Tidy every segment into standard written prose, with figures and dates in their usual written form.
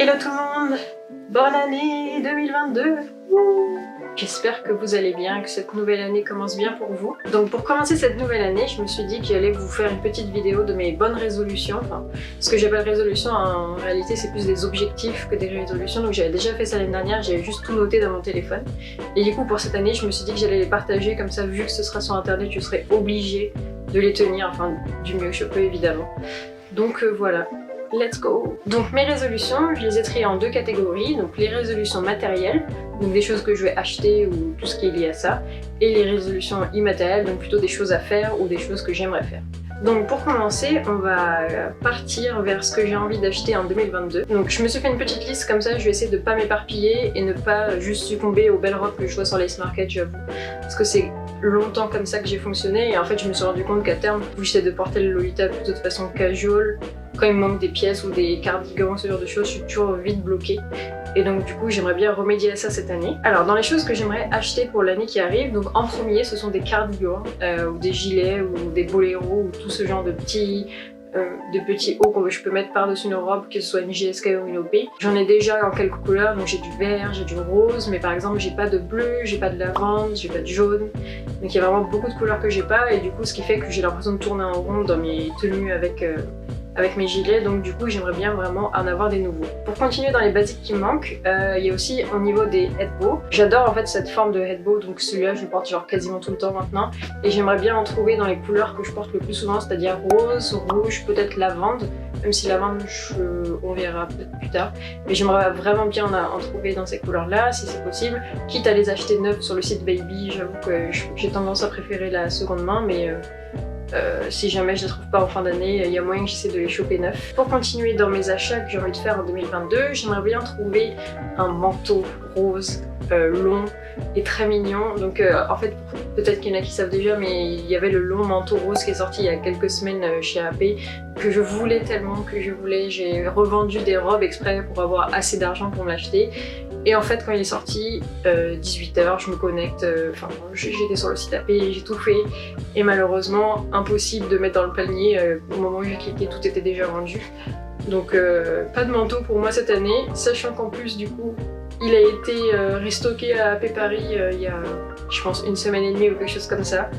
Hello tout le monde! Bonne année 2022! J'espère que vous allez bien, que cette nouvelle année commence bien pour vous. Donc pour commencer cette nouvelle année, je me suis dit que j'allais vous faire une petite vidéo de mes bonnes résolutions. Enfin, ce que j'appelle résolution, en réalité c'est plus des objectifs que des résolutions. Donc j'avais déjà fait ça l'année dernière, j'avais juste tout noté dans mon téléphone. Et du coup pour cette année, je me suis dit que j'allais les partager, comme ça vu que ce sera sur internet, je serai obligée de les tenir, enfin du mieux que je peux évidemment. Donc voilà. Let's go! Donc mes résolutions, je les ai triées en deux catégories, donc les résolutions matérielles, donc des choses que je vais acheter ou tout ce qui est lié à ça, et les résolutions immatérielles, donc plutôt des choses à faire ou des choses que j'aimerais faire. Donc pour commencer, on va partir vers ce que j'ai envie d'acheter en 2022. Donc je me suis fait une petite liste comme ça, je vais essayer de pas m'éparpiller et ne pas juste succomber aux belles robes que je vois sur les market, j'avoue. Parce que c'est longtemps comme ça que j'ai fonctionné et en fait je me suis rendu compte qu'à terme, j'essaie de porter le Lolita plutôt de façon casual. Quand il me manque des pièces ou des cardigans, ce genre de choses, je suis toujours vite bloquée. Et donc du coup j'aimerais bien remédier à ça cette année. Alors dans les choses que j'aimerais acheter pour l'année qui arrive, donc en premier ce sont des cardigans ou des gilets ou des boléros ou tout ce genre de petits hauts que je peux mettre par-dessus une robe, que ce soit une GSK ou une OP. J'en ai déjà en quelques couleurs, donc j'ai du vert, j'ai du rose, mais par exemple j'ai pas de bleu, j'ai pas de lavande, j'ai pas de jaune. Donc il y a vraiment beaucoup de couleurs que j'ai pas et du coup ce qui fait que j'ai l'impression de tourner en rond dans mes tenues avec mes gilets, donc du coup j'aimerais bien vraiment en avoir des nouveaux. Pour continuer dans les basiques qui me manquent, il y a aussi au niveau des headbows. J'adore en fait cette forme de headbow, donc celui-là je le porte genre quasiment tout le temps maintenant et j'aimerais bien en trouver dans les couleurs que je porte le plus souvent, c'est-à-dire rose, rouge, peut-être lavande, même si lavande on verra peut-être plus tard, mais j'aimerais vraiment bien en trouver dans ces couleurs-là si c'est possible, quitte à les acheter neuves sur le site Baby. J'avoue que j'ai tendance à préférer la seconde main, mais si jamais je ne les trouve pas en fin d'année, il y a moyen que j'essaie de les choper neufs. Pour continuer dans mes achats que j'ai envie de faire en 2022, j'aimerais bien trouver un manteau rose long et très mignon. Donc en fait, peut-être qu'il y en a qui savent déjà, mais il y avait le long manteau rose qui est sorti il y a quelques semaines chez AP, que je voulais tellement, j'ai revendu des robes exprès pour avoir assez d'argent pour me l'acheter. Et en fait quand il est sorti, 18h, je me connecte, j'étais sur le site AP, j'ai tout fait et malheureusement impossible de mettre dans le panier, au moment où j'ai cliqué tout était déjà vendu. Donc pas de manteau pour moi cette année, sachant qu'en plus du coup il a été restocké à AP Paris il y a je pense une semaine et demie ou quelque chose comme ça.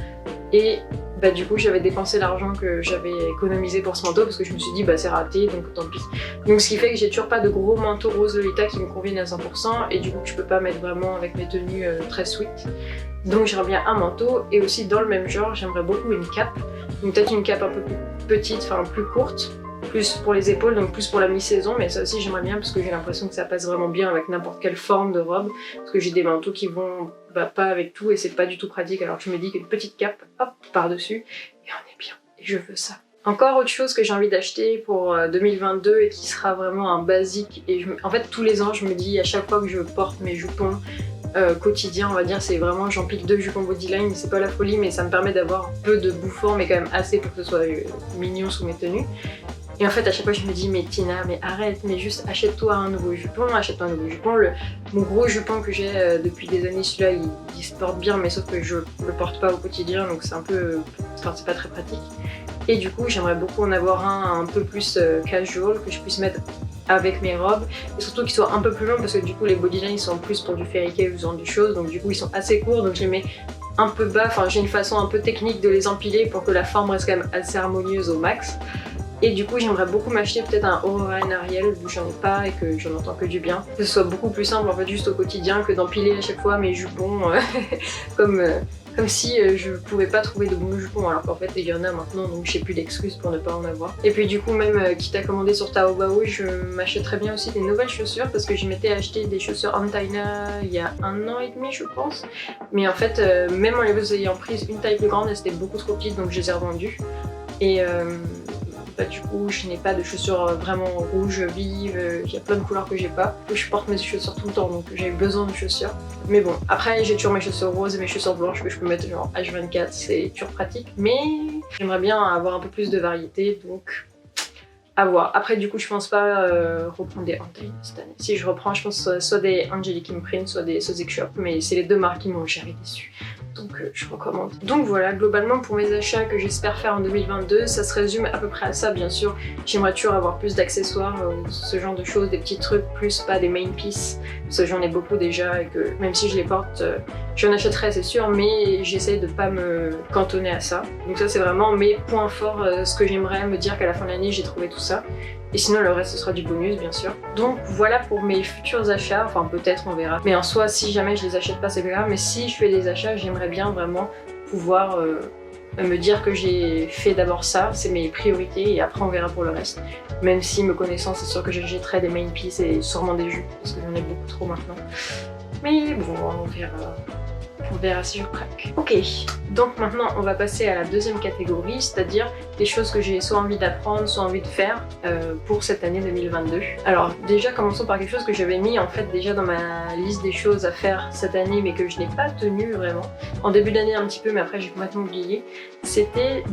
Et bah du coup j'avais dépensé l'argent que j'avais économisé pour ce manteau parce que je me suis dit bah c'est raté donc tant pis. Donc ce qui fait que j'ai toujours pas de gros manteau rose Lolita qui me conviennent à 100% et du coup je peux pas mettre vraiment avec mes tenues très sweet. Donc j'aimerais bien un manteau et aussi dans le même genre j'aimerais beaucoup une cape. Donc peut-être une cape un peu plus petite, enfin plus courte, plus pour les épaules, donc plus pour la mi-saison, mais ça aussi j'aimerais bien parce que j'ai l'impression que ça passe vraiment bien avec n'importe quelle forme de robe, parce que j'ai des manteaux qui vont pas avec tout et c'est pas du tout pratique, alors que je me dis qu'une petite cape, hop, par-dessus, et on est bien, et je veux ça. Encore autre chose que j'ai envie d'acheter pour 2022 et qui sera vraiment un basique, et en fait tous les ans je me dis à chaque fois que je porte mes jupons quotidien, on va dire, c'est vraiment j'empile 2 jupons bodyline, c'est pas la folie mais ça me permet d'avoir un peu de bouffant mais quand même assez pour que ce soit mignon sous mes tenues. Et en fait à chaque fois je me dis mais Tina mais arrête, mais juste achète-toi un nouveau jupon, achète-toi un nouveau jupon. Mon gros jupon que j'ai depuis des années, celui-là il se porte bien mais sauf que je le porte pas au quotidien donc c'est un peu, c'est pas très pratique. Et du coup j'aimerais beaucoup en avoir un peu plus casual que je puisse mettre avec mes robes et surtout qu'ils soient un peu plus longs parce que du coup les bodylines sont plus pour du fériquet ou ce genre de choses, donc du coup ils sont assez courts donc je les mets un peu bas, enfin j'ai une façon un peu technique de les empiler pour que la forme reste quand même assez harmonieuse au max. Et du coup j'aimerais beaucoup m'acheter peut-être un Aurora Ariel où j'en ai pas et que j'en entends que du bien. Que ce soit beaucoup plus simple en fait juste au quotidien que d'empiler à chaque fois mes jupons comme si je pouvais pas trouver de bons jupons alors qu'en fait il y en a maintenant donc j'ai plus d'excuses pour ne pas en avoir. Et puis du coup même quitte à commander sur Taobao, je m'achèterais bien aussi des nouvelles chaussures parce que je m'étais acheté des chaussures Antaina il y a 1 an et demi je pense. Mais en fait même en les ayant prises une taille plus grande elles étaient beaucoup trop petites donc je les ai revendues. Et bah, du coup je n'ai pas de chaussures vraiment rouges, vives, il y a plein de couleurs que j'ai pas. Je porte mes chaussures tout le temps donc j'ai besoin de chaussures. Mais bon, après j'ai toujours mes chaussures roses et mes chaussures blanches que je peux mettre genre H24, c'est toujours pratique. Mais j'aimerais bien avoir un peu plus de variété donc À voir. Après, du coup, je pense pas reprendre des Hentai cette année. Si je reprends, je pense soit des Angelic Imprint, soit des Sosek Shop, mais c'est les deux marques qui m'ont jamais déçu. Donc je recommande. Donc voilà, globalement pour mes achats que j'espère faire en 2022, ça se résume à peu près à ça, bien sûr. J'aimerais toujours avoir plus d'accessoires, ce genre de choses, des petits trucs, plus pas des main pieces, parce que j'en ai beaucoup déjà et que même si je les porte, j'en achèterai c'est sûr, mais j'essaie de pas me cantonner à ça. Donc ça c'est vraiment mes points forts, ce que j'aimerais me dire qu'à la fin de l'année j'ai trouvé tout ça. Et sinon le reste ce sera du bonus bien sûr. Donc voilà pour mes futurs achats, enfin peut-être on verra. Mais en soi si jamais je les achète pas c'est pas grave, mais si je fais des achats j'aimerais bien vraiment pouvoir me dire que j'ai fait d'abord ça, c'est mes priorités et après on verra pour le reste. Même si me connaissant c'est sûr que j'achèterai des main pieces et sûrement des jupes parce que j'en ai beaucoup trop maintenant. Mais bon on verra. On verra si je craque. Ok, donc maintenant on va passer à la deuxième catégorie, c'est-à-dire des choses que j'ai soit envie d'apprendre, soit envie de faire pour cette année 2022. Alors déjà commençons par quelque chose que j'avais mis en fait déjà dans ma liste des choses à faire cette année mais que je n'ai pas tenu vraiment. En début d'année un petit peu mais après j'ai complètement oublié. C'était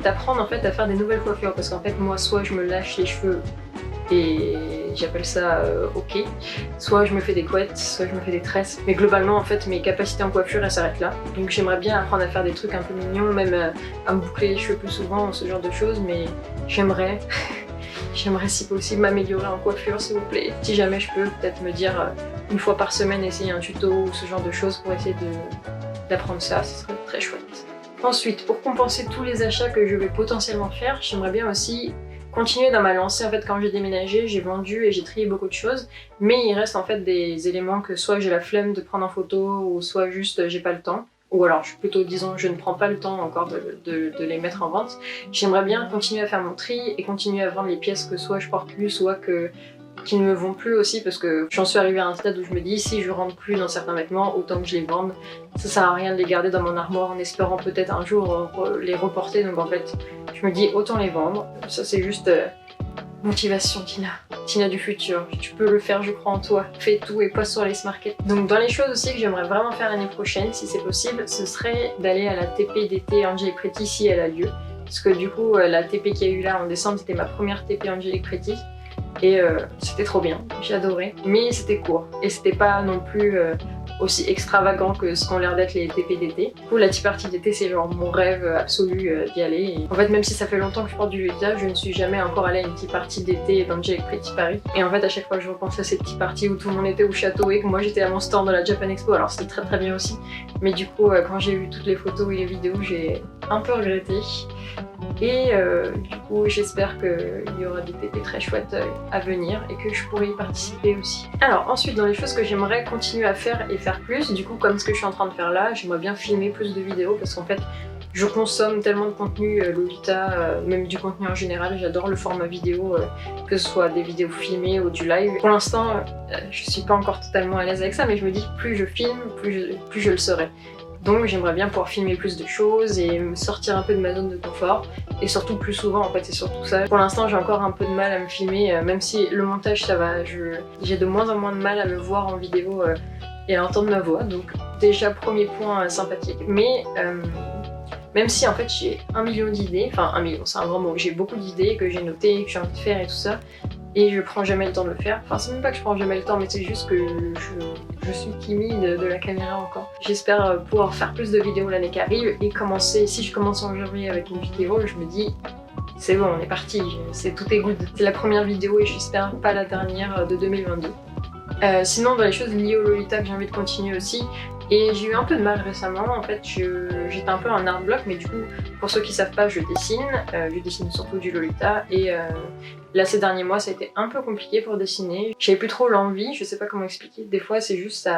d'apprendre en fait à faire des nouvelles coiffures parce qu'en fait moi soit je me lâche les cheveux et j'appelle ça ok. Soit je me fais des couettes, soit je me fais des tresses. Mais globalement en fait mes capacités en coiffure elles s'arrêtent là. Donc j'aimerais bien apprendre à faire des trucs un peu mignons, même à me boucler les cheveux plus souvent, ce genre de choses. Mais j'aimerais si possible m'améliorer en coiffure s'il vous plaît. Si jamais je peux peut-être me dire une fois par semaine essayer un tuto ou ce genre de choses pour essayer d'apprendre ça, ce serait très chouette. Ensuite pour compenser tous les achats que je vais potentiellement faire, j'aimerais bien aussi continuer dans ma lancée. En fait quand j'ai déménagé j'ai vendu et j'ai trié beaucoup de choses mais il reste en fait des éléments que soit j'ai la flemme de prendre en photo ou soit juste j'ai pas le temps ou alors plutôt disons je ne prends pas le temps encore de les mettre en vente. J'aimerais bien continuer à faire mon tri et continuer à vendre les pièces que soit je porte plus soit qui ne me vont plus aussi parce que j'en suis arrivée à un stade où je me dis si je rentre plus dans certains vêtements autant que je les vende. Ça sert à rien de les garder dans mon armoire en espérant peut-être un jour les reporter, donc en fait je me dis autant les vendre. Ça c'est juste motivation Tina du futur, tu peux le faire je crois en toi, fais tout et poste sur les market. Donc dans les choses aussi que j'aimerais vraiment faire l'année prochaine si c'est possible, ce serait d'aller à la TP d'été Angelic Pretty si elle a lieu. Parce que du coup la TP qu'il y a eu là en décembre c'était ma première TP Angelic Pretty. Et c'était trop bien, j'ai adoré, mais c'était court et c'était pas non plus aussi extravagant que ce qu'ont l'air d'être les TP d'été. Du coup la tea party d'été c'est genre mon rêve absolu d'y aller. Et en fait même si ça fait longtemps que je porte du Lolita, je ne suis jamais encore allée à une tea party d'été d'Angelic Pretty Paris. Et en fait à chaque fois que je repense à cette tea party où tout le monde était au château et que moi j'étais à mon stand de la Japan Expo, alors c'était très très bien aussi, mais du coup quand j'ai vu toutes les photos et les vidéos j'ai un peu regretté. Et du coup j'espère qu'il y aura des TP très chouettes à venir et que je pourrai y participer aussi. Alors ensuite dans les choses que j'aimerais continuer à faire et faire plus, du coup comme ce que je suis en train de faire là, j'aimerais bien filmer plus de vidéos parce qu'en fait je consomme tellement de contenu Lolita, même du contenu en général, j'adore le format vidéo, que ce soit des vidéos filmées ou du live. Pour l'instant je suis pas encore totalement à l'aise avec ça mais je me dis que plus je filme, plus je le serai. Donc j'aimerais bien pouvoir filmer plus de choses et me sortir un peu de ma zone de confort et surtout plus souvent en fait c'est surtout ça. Pour l'instant j'ai encore un peu de mal à me filmer même si le montage ça va, j'ai de moins en moins de mal à me voir en vidéo et à entendre ma voix donc déjà premier point sympathique. Mais même si en fait j'ai 1 million d'idées, enfin 1 million c'est un grand mot, j'ai beaucoup d'idées que j'ai notées, que j'ai envie de faire et tout ça et je prends jamais le temps de le faire. Enfin c'est même pas que je prends jamais le temps mais c'est juste que je suis timide de la caméra encore. J'espère pouvoir faire plus de vidéos l'année qui arrive et commencer, si je commence en janvier avec une vidéo, je me dis c'est bon on est parti, tout est good. C'est la première vidéo et j'espère pas la dernière de 2022. Sinon dans les choses liées au Lolita que j'ai envie de continuer aussi, et j'ai eu un peu de mal récemment, en fait j'étais un peu en art block mais du coup pour ceux qui savent pas je dessine surtout du Lolita et là ces derniers mois ça a été un peu compliqué pour dessiner, j'avais plus trop l'envie, je sais pas comment expliquer, des fois c'est juste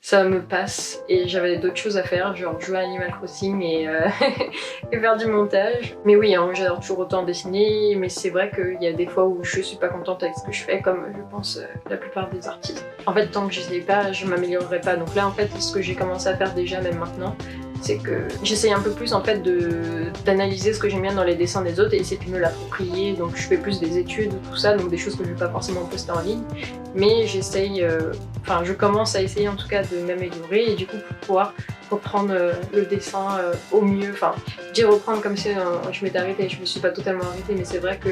ça me passe et j'avais d'autres choses à faire, genre jouer à Animal Crossing et, et faire du montage. Mais oui, hein, j'adore toujours autant dessiner, mais c'est vrai qu'il y a des fois où je suis pas contente avec ce que je fais, comme je pense la plupart des artistes. En fait, tant que j'essaye pas, je m'améliorerai pas. Donc là, en fait, ce que j'ai commencé à faire déjà, même maintenant, c'est que j'essaye un peu plus en fait d'analyser ce que j'aime bien dans les dessins des autres et essayer de me l'approprier. Donc je fais plus des études, tout ça, donc des choses que je vais pas forcément poster en ligne. Mais j'essaye, je commence à essayer en tout cas de m'améliorer et du coup pour pouvoir reprendre le dessin au mieux. Enfin, je dis reprendre comme si je m'étais arrêtée, je me suis pas totalement arrêtée, mais c'est vrai que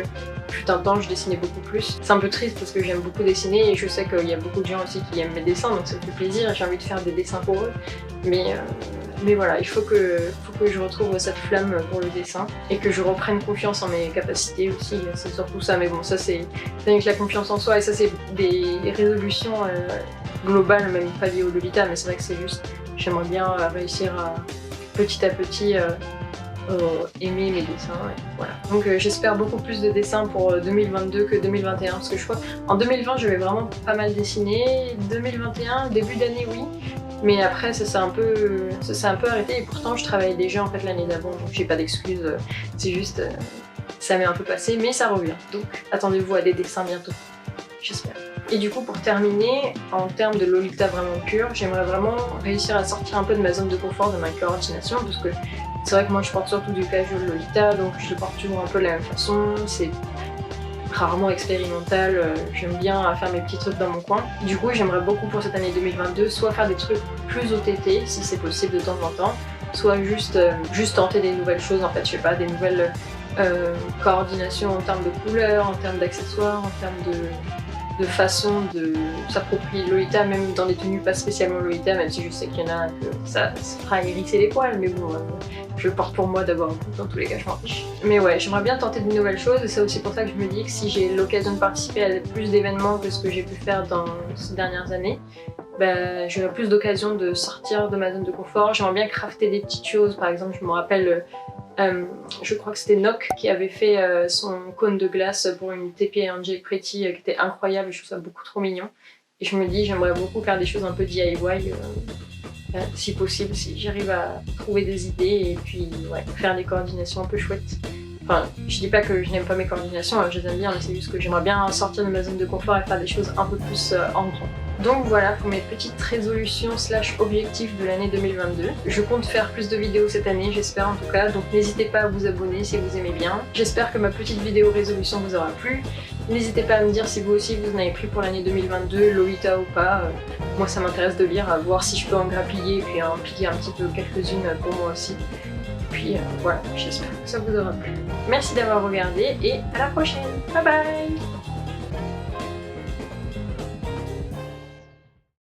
fut un temps je dessinais beaucoup plus. C'est un peu triste parce que j'aime beaucoup dessiner et je sais qu'il y a beaucoup de gens aussi qui aiment mes dessins, donc ça me fait plaisir et j'ai envie de faire des dessins pour eux. Mais voilà, il faut que je retrouve cette flamme pour le dessin et que je reprenne confiance en mes capacités aussi, c'est surtout ça. Mais bon, ça c'est avec la confiance en soi et ça c'est des résolutions globales, même pas liées au Lolita, mais c'est vrai que c'est juste, j'aimerais bien réussir à petit aimer mes dessins, et voilà. Donc j'espère beaucoup plus de dessins pour 2022 que 2021 parce que je crois en 2020 je vais vraiment pas mal dessiner, 2021 début d'année oui, mais après ça s'est un peu arrêté et pourtant je travaillais déjà en fait l'année d'avant, donc j'ai pas d'excuses, c'est juste ça m'est un peu passé mais ça revient, donc attendez-vous à des dessins bientôt, j'espère. Et du coup pour terminer, en termes de Lolita vraiment pure, j'aimerais vraiment réussir à sortir un peu de ma zone de confort, de ma coordination, parce que c'est vrai que moi je porte surtout du casual Lolita, donc je le porte toujours un peu de la même façon, c'est rarement expérimental, j'aime bien faire mes petits trucs dans mon coin. Du coup j'aimerais beaucoup pour cette année 2022 soit faire des trucs plus OTT si c'est possible de temps en temps, soit juste tenter des nouvelles choses en fait, je sais pas, des nouvelles coordinations en termes de couleurs, en termes d'accessoires, en termes de façon de s'approprier Lolita, même dans des tenues pas spécialement Lolita, même si je sais qu'il y en a que ça fera hérisser les poils, mais bon, je le porte pour moi d'abord, dans tous les cas je m'en fiche. Mais ouais, j'aimerais bien tenter de nouvelles choses et c'est aussi pour ça que je me dis que si j'ai l'occasion de participer à plus d'événements que ce que j'ai pu faire dans ces dernières années, bah, j'aurai plus d'occasion de sortir de ma zone de confort. J'aimerais bien crafter des petites choses, par exemple je me rappelle je crois que c'était Nock qui avait fait son cône de glace pour une TP Angelic Pretty qui était incroyable, je trouve ça beaucoup trop mignon. Et je me dis j'aimerais beaucoup faire des choses un peu DIY, si possible, si j'arrive à trouver des idées et puis ouais, faire des coordinations un peu chouettes. Enfin, je dis pas que je n'aime pas mes coordinations, je les aime bien, mais c'est juste que j'aimerais bien sortir de ma zone de confort et faire des choses un peu plus en grand. Donc voilà pour mes petites résolutions / objectifs de l'année 2022. Je compte faire plus de vidéos cette année, j'espère en tout cas, donc n'hésitez pas à vous abonner si vous aimez bien. J'espère que ma petite vidéo résolution vous aura plu. N'hésitez pas à me dire si vous aussi vous en avez pris pour l'année 2022, Lolita ou pas. Moi ça m'intéresse de lire, à voir si je peux en grappiller et puis en piquer un petit peu quelques-unes pour moi aussi. Puis voilà, j'espère que ça vous aura plu. Merci d'avoir regardé et à la prochaine. Bye bye!